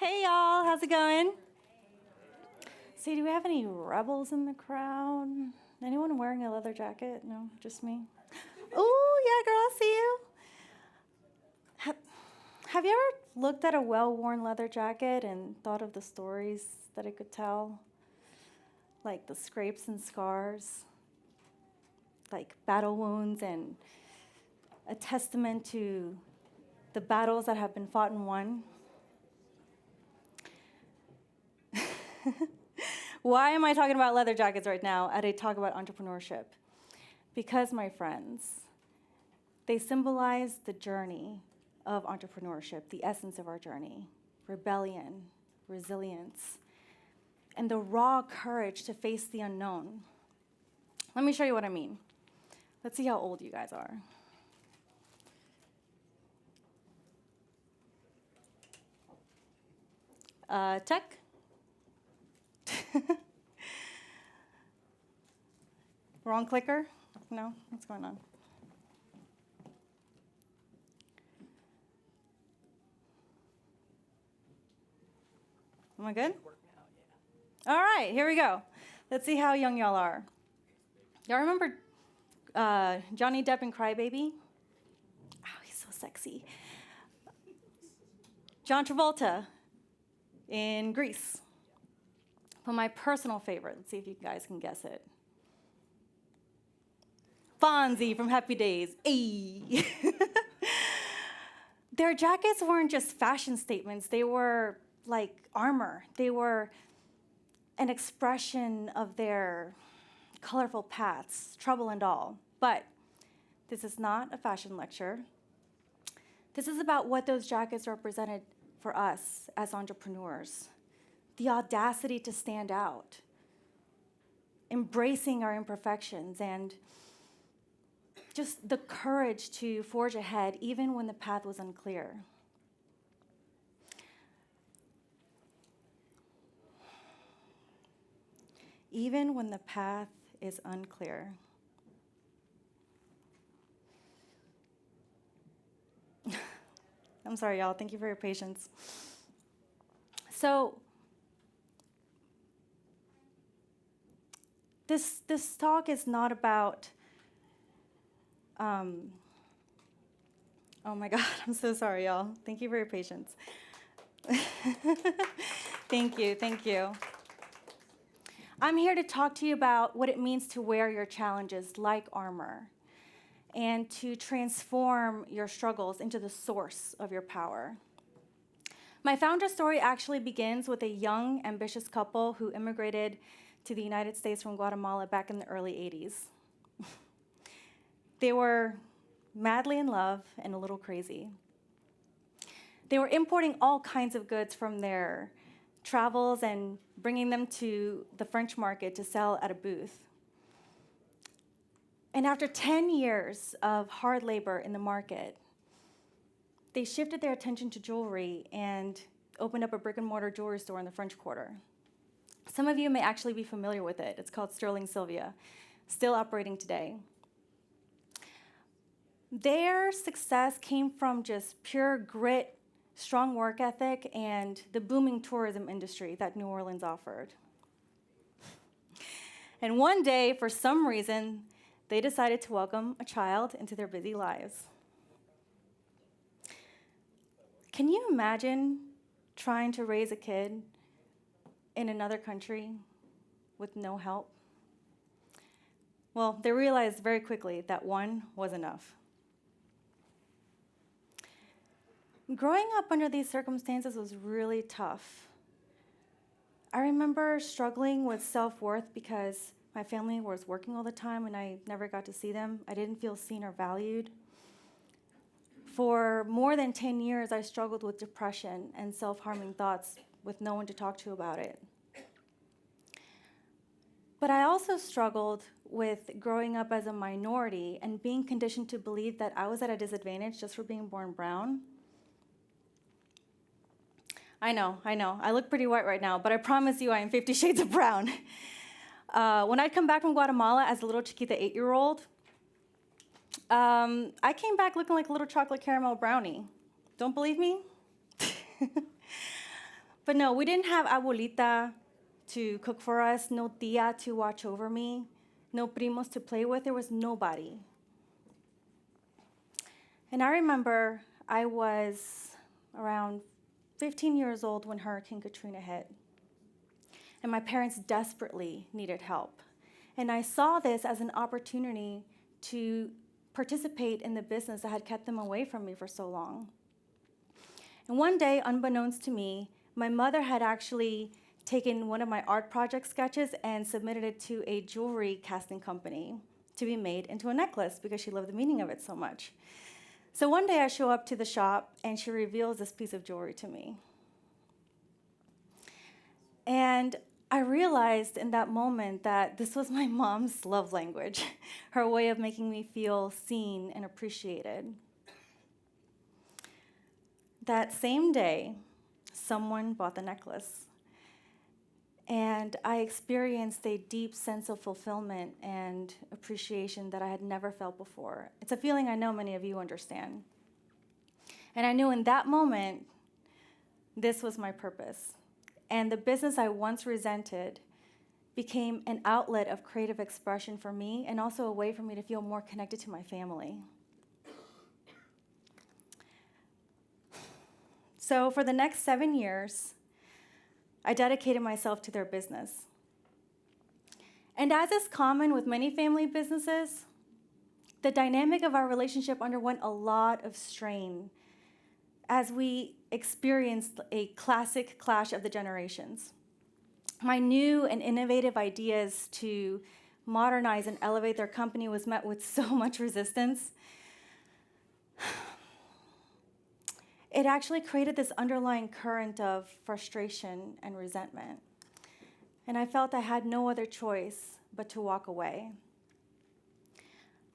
Hey y'all, how's it going? See, do we have any rebels in the crowd? Anyone wearing a leather jacket? No, just me. Oh, yeah, girl, I see you. Have you ever looked at a well-worn leather jacket and thought of the stories that it could tell? Like the scrapes and scars, like battle wounds, and a testament to the battles that have been fought and won. Why am I talking about leather jackets right now as I talk about entrepreneurship? Because, my friends, they symbolize the journey of entrepreneurship, the essence of our journey: rebellion, resilience, and the raw courage to face the unknown. Let me show you what I mean. Let's see how old you guys are. Check. Wrong clicker? No? What's going on? Am I good? All right, here we go. Let's see how young y'all are. Y'all remember Johnny Depp in Cry Baby? Oh, he's so sexy. John Travolta in Grease. But my personal favorite, let's see if you guys can guess it. Fonzie from Happy Days. Ayy. Their jackets weren't just fashion statements. They were like armor. They were an expression of their colorful paths, trouble and all. But this is not a fashion lecture. This is about what those jackets represented for us as entrepreneurs. The audacity to stand out, embracing our imperfections, and just the courage to forge ahead even when the path was unclear. Even when the path is unclear. I'm sorry, y'all. Thank you for your patience. So, this talk is not about, oh my God, I'm so sorry, y'all. Thank you for your patience. Thank you. I'm here to talk to you about what it means to wear your challenges like armor and to transform your struggles into the source of your power. My founder story actually begins with a young, ambitious couple who immigrated to the United States from Guatemala back in the early 80s. They were madly in love and a little crazy. They were importing all kinds of goods from their travels and bringing them to the French market to sell at a booth. And after 10 years of hard labor in the market, they shifted their attention to jewelry and opened up a brick and mortar jewelry store in the French Quarter. Some of you may actually be familiar with it. It's called Sterling Sylvia, still operating today. Their success came from just pure grit, strong work ethic, and the booming tourism industry that New Orleans offered. And one day, for some reason, they decided to welcome a child into their busy lives. Can you imagine trying to raise a kid in another country with no help? Well, they realized very quickly that one was enough. Growing up under these circumstances was really tough. I remember struggling with self-worth because my family was working all the time and I never got to see them. I didn't feel seen or valued. For more than 10 years, I struggled with depression and self-harming thoughts with no one to talk to about it. But I also struggled with growing up as a minority and being conditioned to believe that I was at a disadvantage just for being born brown. I know. I look pretty white right now, but I promise you I am 50 shades of brown. When I'd come back from Guatemala as a little chiquita 8-year-old, I came back looking like a little chocolate caramel brownie. Don't believe me? But no, we didn't have abuelita to cook for us, no tia to watch over me, no primos to play with. There was nobody. And I remember I was around 15 years old when Hurricane Katrina hit. And my parents desperately needed help. And I saw this as an opportunity to participate in the business that had kept them away from me for so long. And one day, unbeknownst to me, my mother had actually taken one of my art project sketches and submitted it to a jewelry casting company to be made into a necklace because she loved the meaning of it so much. So one day I show up to the shop and she reveals this piece of jewelry to me. And I realized in that moment that this was my mom's love language, her way of making me feel seen and appreciated. That same day, someone bought the necklace. And I experienced a deep sense of fulfillment and appreciation that I had never felt before. It's a feeling I know many of you understand. And I knew in that moment, this was my purpose. And the business I once resented became an outlet of creative expression for me and also a way for me to feel more connected to my family. So for the next 7 years, I dedicated myself to their business. And as is common with many family businesses, the dynamic of our relationship underwent a lot of strain as we experienced a classic clash of the generations. My new and innovative ideas to modernize and elevate their company was met with so much resistance. It actually created this underlying current of frustration and resentment. And I felt I had no other choice but to walk away.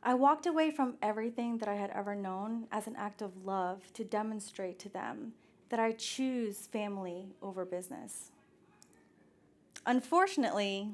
I walked away from everything that I had ever known as an act of love to demonstrate to them that I choose family over business. Unfortunately,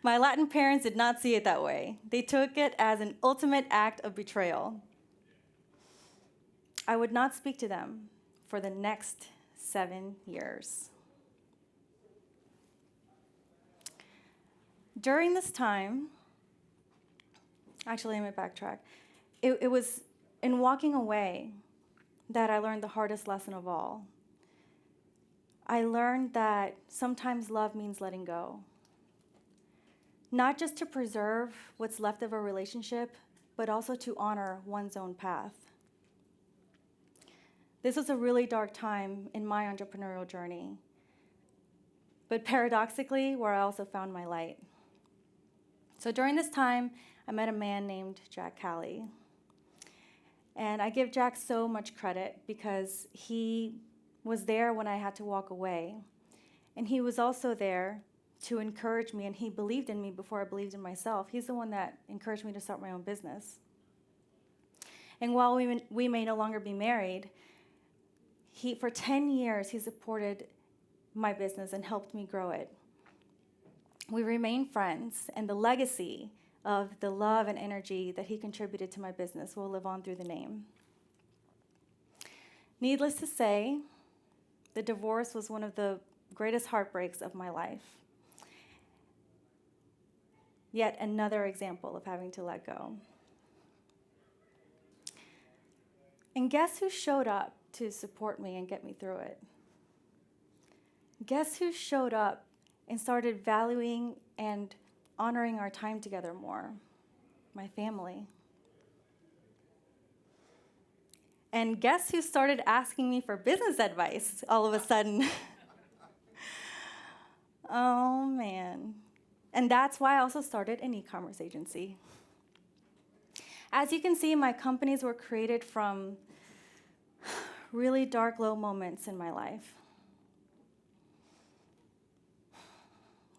my Latin parents did not see it that way. They took it as an ultimate act of betrayal. I would not speak to them for the next 7 years. During this time, actually, let me backtrack. It was in walking away that I learned the hardest lesson of all. I learned that sometimes love means letting go. Not just to preserve what's left of a relationship, but also to honor one's own path. This was a really dark time in my entrepreneurial journey, but paradoxically, where I also found my light. So during this time, I met a man named Cali. And I give Jack so much credit because he was there when I had to walk away. And he was also there to encourage me, and he believed in me before I believed in myself. He's the one that encouraged me to start my own business. And while we may no longer be married, for 10 years, he supported my business and helped me grow it. We remain friends, and the legacy of the love and energy that he contributed to my business will live on through the name. Needless to say, the divorce was one of the greatest heartbreaks of my life. Yet another example of having to let go. And guess who showed up to support me and get me through it? Guess who showed up and started valuing and honoring our time together more? My family. And guess who started asking me for business advice all of a sudden? Oh, man. And that's why I also started an e-commerce agency. As you can see, my companies were created from really dark, low moments in my life.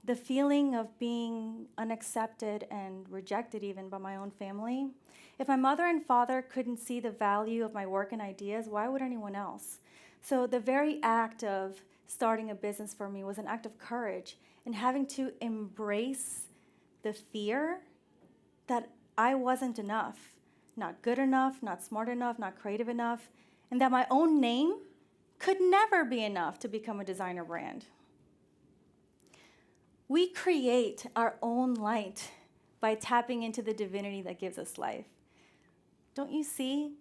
The feeling of being unaccepted and rejected even by my own family. If my mother and father couldn't see the value of my work and ideas, why would anyone else? So the very act of starting a business for me was an act of courage and having to embrace the fear that I wasn't enough, not good enough, not smart enough, not creative enough, and that my own name could never be enough to become a designer brand. We create our own light by tapping into the divinity that gives us life. Don't you see?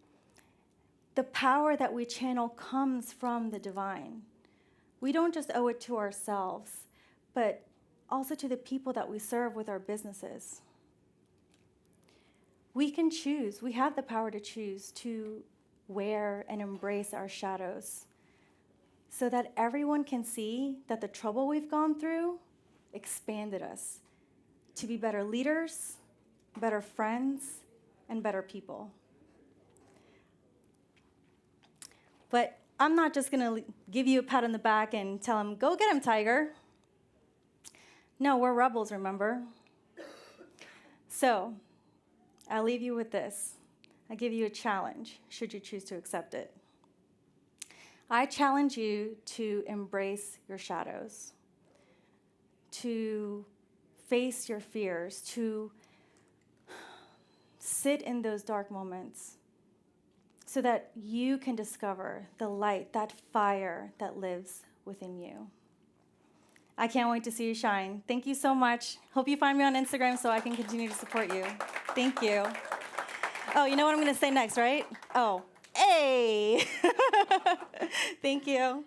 The power that we channel comes from the divine. We don't just owe it to ourselves, but also to the people that we serve with our businesses. We can choose. We have the power to choose to wear and embrace our shadows so that everyone can see that the trouble we've gone through expanded us to be better leaders, better friends, and better people. But I'm not just going to give you a pat on the back and tell him, go get him, Tiger. No, we're rebels, remember? So I'll leave you with this. I give you a challenge, should you choose to accept it. I challenge you to embrace your shadows, to face your fears, to sit in those dark moments so that you can discover the light, that fire that lives within you. I can't wait to see you shine. Thank you so much. Hope you find me on Instagram so I can continue to support you. Thank you. Oh, you know what I'm going to say next, right? Oh, hey! Thank you.